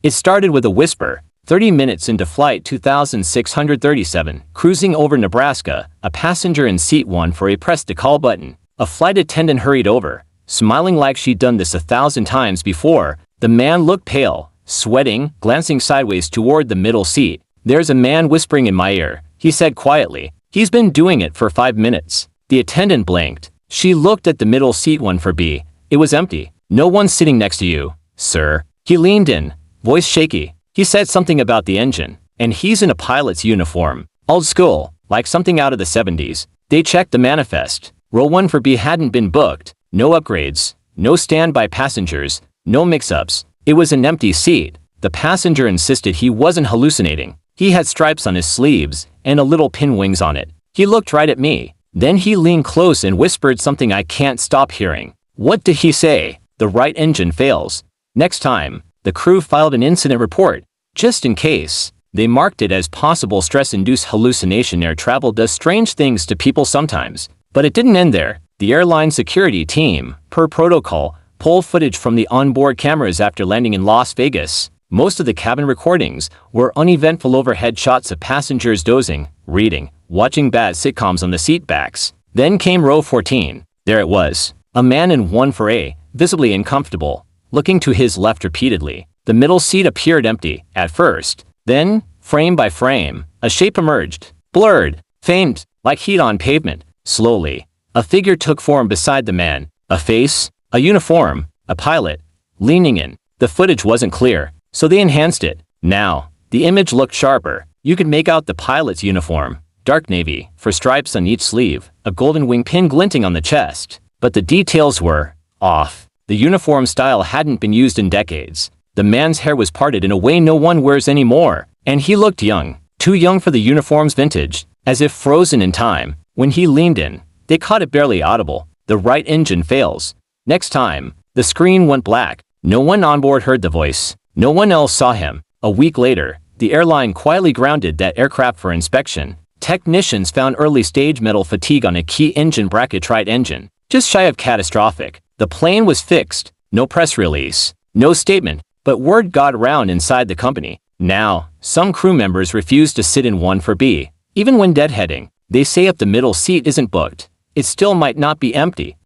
It started with a whisper. 30 minutes into Flight 2637, cruising over Nebraska, a passenger in seat 1 pressed the call button. A flight attendant hurried over, smiling like she'd done this 1,000 times before. The man looked pale, sweating, glancing sideways toward the middle seat. "There's a man whispering in my ear," he said quietly. "He's been doing it for 5 minutes." The attendant blinked. She looked at the middle seat 1B. It was empty. "No one sitting next to you, sir." He leaned in, voice shaky. He said something about the engine, and he's in a pilot's uniform. Old school, like something out of the 70s. They checked the manifest. Row 1B hadn't been booked. No upgrades, no standby passengers, no mix-ups. It was an empty seat. The passenger insisted he wasn't hallucinating. He had stripes on his sleeves and a little pin wings on it. He looked right at me. Then he leaned close and whispered something I can't stop hearing. What did he say? "The right engine fails. Next time." The crew filed an incident report, just in case. They marked it as possible stress-induced hallucination. Air travel does strange things to people sometimes. But it didn't end there. The airline security team, per protocol, pulled footage from the onboard cameras after landing in Las Vegas. Most of the cabin recordings were uneventful overhead shots of passengers dozing, reading, watching bad sitcoms on the seat backs. Then came row 14. There it was. A man in 1A, visibly uncomfortable, looking to his left repeatedly. The middle seat appeared empty, at first. Then, frame by frame, a shape emerged. Blurred, faint, like heat on pavement. Slowly, a figure took form beside the man. A face, a uniform, a pilot, leaning in. The footage wasn't clear, so they enhanced it. Now, the image looked sharper. You could make out the pilot's uniform. Dark navy, for stripes on each sleeve, a golden wing pin glinting on the chest. But the details were off. The uniform style hadn't been used in decades. The man's hair was parted in a way no one wears anymore, and he looked young. Too young for the uniform's vintage, as if frozen in time. When he leaned in, they caught it barely audible. "The right engine fails. Next time." The screen went black. No one on board heard the voice. No one else saw him. A week later, the airline quietly grounded that aircraft for inspection. Technicians found early-stage metal fatigue on a key engine bracket. Tried engine, just shy of catastrophic. The plane was fixed. No press release, no statement, but word got around inside the company. Now, some crew members refuse to sit in 1B. Even when deadheading, they say if the middle seat isn't booked, it still might not be empty.